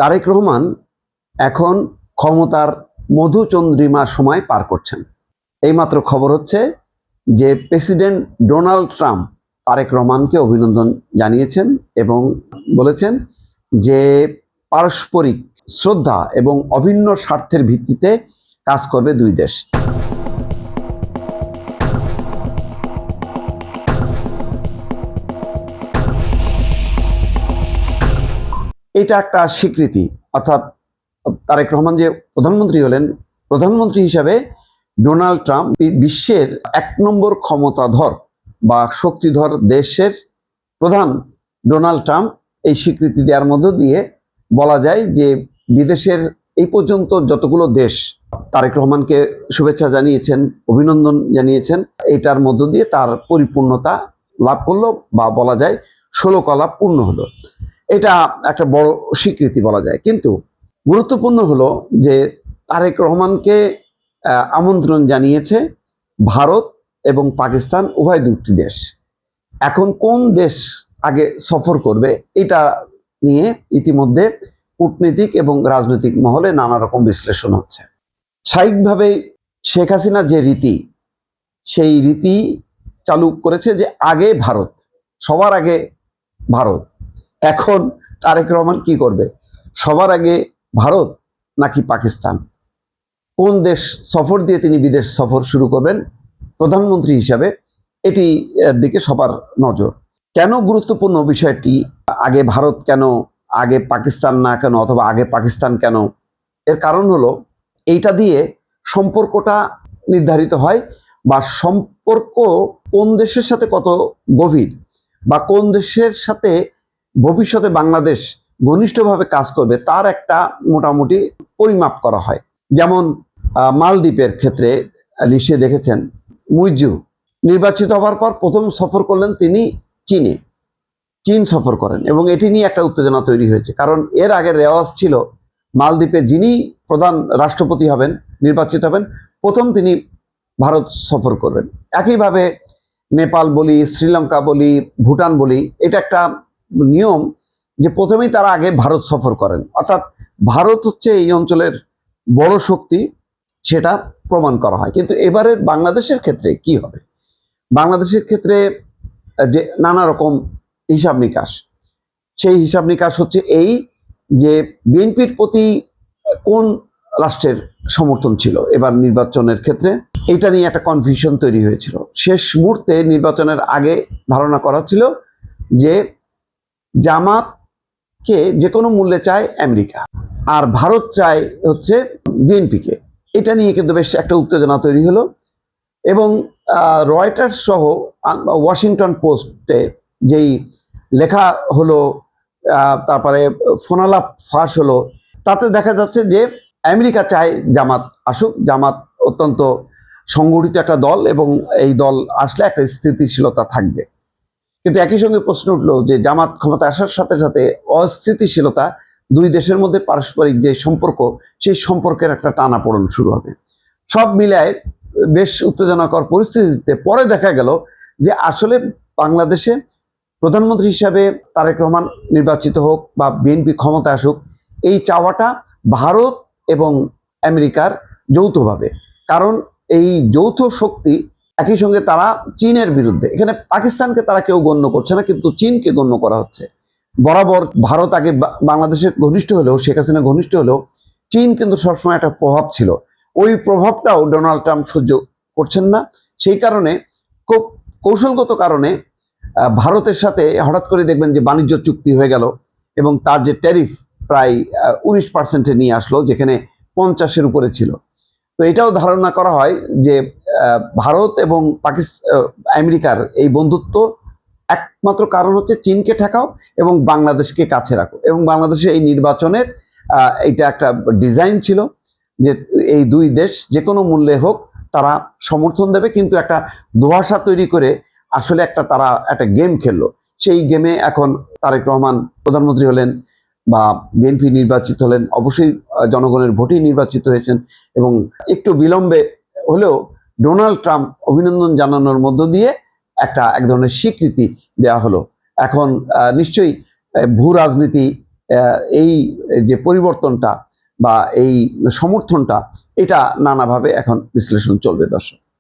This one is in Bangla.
তারেক রহমান এখন ক্ষমতার মধুচন্দ্রিমার সময় পার করছেন। এইমাত্র খবর হচ্ছে যে প্রেসিডেন্ট ডোনাল্ড ট্রাম্প তারেক রহমানকে অভিনন্দন জানিয়েছেন এবং বলেছেন যে পারস্পরিক শ্রদ্ধা এবং অভিন্ন স্বার্থের ভিত্তিতে কাজ করবে দুই দেশ। এটা একটা স্বীকৃতি, অর্থাৎ তারেক রহমান যে প্রধানমন্ত্রী হলেন, প্রধানমন্ত্রী হিসাবে ডোনাল্ড ট্রাম্প বিশ্বের 1 নম্বর ক্ষমতাধর বা শক্তিধর দেশের প্রধান ডোনাল্ড ট্রাম্প এই স্বীকৃতি দেওয়ার মধ্য দিয়ে বলা যায় যে বিদেশের এই পর্যন্ত যতগুলো দেশ তারেক রহমানকে শুভেচ্ছা জানিয়েছেন, অভিনন্দন জানিয়েছেন, এটার মধ্য দিয়ে তার পরিপূর্ণতা লাভ করলো বা বলা যায় 16 কলা পূর্ণ হলো। এটা একটা বড় স্বীকৃতি বলা যায়। কিন্তু গুরুত্বপূর্ণ হলো যে তারেক রহমানকে আমন্ত্রণ জানিয়েছে ভারত এবং পাকিস্তান, উভয় দুটি দেশ। এখন কোন দেশ আগে সফর করবে এটা নিয়ে ইতিমধ্যে কূটনীতিক এবং রাজনৈতিক মহলে নানা রকম বিশ্লেষণ হচ্ছে। স্বাভাবিকভাবে শেখ হাসিনা যে রীতি, সেই রীতি চালু করেছে যে আগে ভারত, সবার আগে ভারত। এখন তারেক রহমান কি করবে? সবার আগে ভারত নাকি পাকিস্তান? কোন দেশ সফর দিয়ে তিনি বিদেশ সফর শুরু করবেন প্রধানমন্ত্রী হিসাবে, এটি দিকে সবার নজর। কেন গুরুত্বপূর্ণ বিষয়টি? আগে ভারত কেন, আগে পাকিস্তান না কেন, অথবা আগে পাকিস্তান কেন? এর কারণ হলো এইটা দিয়ে সম্পর্কটা নির্ধারিত হয়, বা সম্পর্ক কোন দেশের সাথে কত গভীর, বা কোন দেশের সাথে ভবিষ্যতে বাংলাদেশ ঘনিষ্ঠভাবে কাজ করবে তার একটা মোটামুটি পরিমাপ করা হয়। যেমন মালদ্বীপের ক্ষেত্রে নিশ্চয়ই দেখেছেন, মুইজ্জু নির্বাচিত হওয়ার পর প্রথম সফর করলেন তিনি চীন সফর করেন, এবং এটি নিয়ে একটা উত্তেজনা তৈরি হয়েছে। কারণ এর আগের রেওয়াজ ছিল মালদ্বীপে যিনি প্রধান রাষ্ট্রপতি হবেন, নির্বাচিত হবেন, প্রথম তিনি ভারত সফর করবেন। একইভাবে নেপাল বলি, শ্রীলঙ্কা বলি, ভুটান বলি, এটা একটা নিয়ম যে প্রথমেই তারা আগে ভারত সফর করেন। অর্থাৎ ভারত হচ্ছে এই অঞ্চলের বড় শক্তি, সেটা প্রমাণ করা হয়। কিন্তু এবারের বাংলাদেশের ক্ষেত্রে কি হবে? বাংলাদেশের ক্ষেত্রে যে নানা রকম হিসাব নিকাশ, সেই হিসাব নিকাশ হচ্ছে এই যে বিএনপির প্রতি কোন রাষ্ট্রের সমর্থন ছিল এবার নির্বাচনের ক্ষেত্রে, এটা নিয়ে একটা কনফিউশন তৈরি হয়েছিল। শেষ মুহূর্তে নির্বাচনের আগে ধারণা করা হচ্ছিল যে জামাতকে যে কোনো মূল্যে চায় আমেরিকা, আর ভারত চায় হচ্ছে বিএনপিকে। এটা নিয়ে কিন্তু বেশ একটা উত্তেজনা তৈরি হলো, এবং রয়টার্স সহ ওয়াশিংটন পোস্টে যেই লেখা হলো, তারপরে ফোনালাপ ফাঁস হলো, তাতে দেখা যাচ্ছে যে আমেরিকা চায় জামাত আসুক। জামাত অত্যন্ত সংগঠিত একটা দল, এবং এই দল আসলে একটা স্থিতিশীলতা থাকবে। কিন্তু একই সঙ্গে প্রশ্ন উঠলো যে জামাত ক্ষমতা আসার সাথে সাথে অস্থিতিশীলতা, দুই দেশের মধ্যে পারস্পরিক যে সম্পর্ক, সেই সম্পর্কের একটা টানাপোড়েন শুরু হবে। সব মিলায় বেশ উত্তেজনাকর পরিস্থিতিতে পরে দেখা গেল যে আসলে বাংলাদেশে প্রধানমন্ত্রী হিসাবে তারেক রহমান নির্বাচিত হোক বা বিএনপি ক্ষমতা আসুক, এই চাওয়াটা ভারত এবং আমেরিকার যৌথভাবে। কারণ এই যৌথ শক্তি, একই সঙ্গে তারা চীনের বিরুদ্ধে, এখানে পাকিস্তানকে তারা কেউ গণ্য করছে না, কিন্তু চীনকে গণ্য করা হচ্ছে। বরাবর ভারত আগে বাংলাদেশের ঘনিষ্ঠ হলেও, শেখ হাসিনা ঘনিষ্ঠ হলেও, চীন কিন্তু সবসময় একটা প্রভাব ছিল। ওই প্রভাবটাও ডোনাল্ড ট্রাম্প সহ্য করছেন না। সেই কারণে খুব কৌশলগত কারণে ভারতের সাথে হঠাৎ করে দেখবেন যে বাণিজ্য চুক্তি হয়ে গেল, এবং তার যে ট্যারিফ প্রায় 19% নিয়ে আসলো, যেখানে 50-এর উপরে ছিল। তো এটাও ধারণা করা হয় যে ভারত এবং আমেরিকার এই বন্ধুত্ব একমাত্র কারণ হচ্ছে চীনকে ঠেকাও এবং বাংলাদেশকে কাছে রাখো। এবং বাংলাদেশের এই নির্বাচনের এইটা একটা ডিজাইন ছিল যে এই দুই দেশ যে কোনো মূল্যে হোক তারা সমর্থন দেবে, কিন্তু একটা ধোঁয়াশা তৈরি করে আসলে তারা একটা গেম খেললো। সেই গেমে এখন তারেক রহমান প্রধানমন্ত্রী হলেন বা বিএনপি নির্বাচিত হলেন, অবশ্যই জনগণের ভোটেই নির্বাচিত হয়েছেন, এবং একটু বিলম্বে হলেও ডোনাল্ড ট্রাম্প অভিনন্দন জানানোর মধ্য দিয়ে এক ধরনের স্বীকৃতি দেওয়া হলো। এখন নিশ্চয়ই ভূ রাজনীতি এই যে পরিবর্তনটা বা এই সমর্থনটা, এটা নানাভাবে এখন বিশ্লেষণ চলবে দর্শক।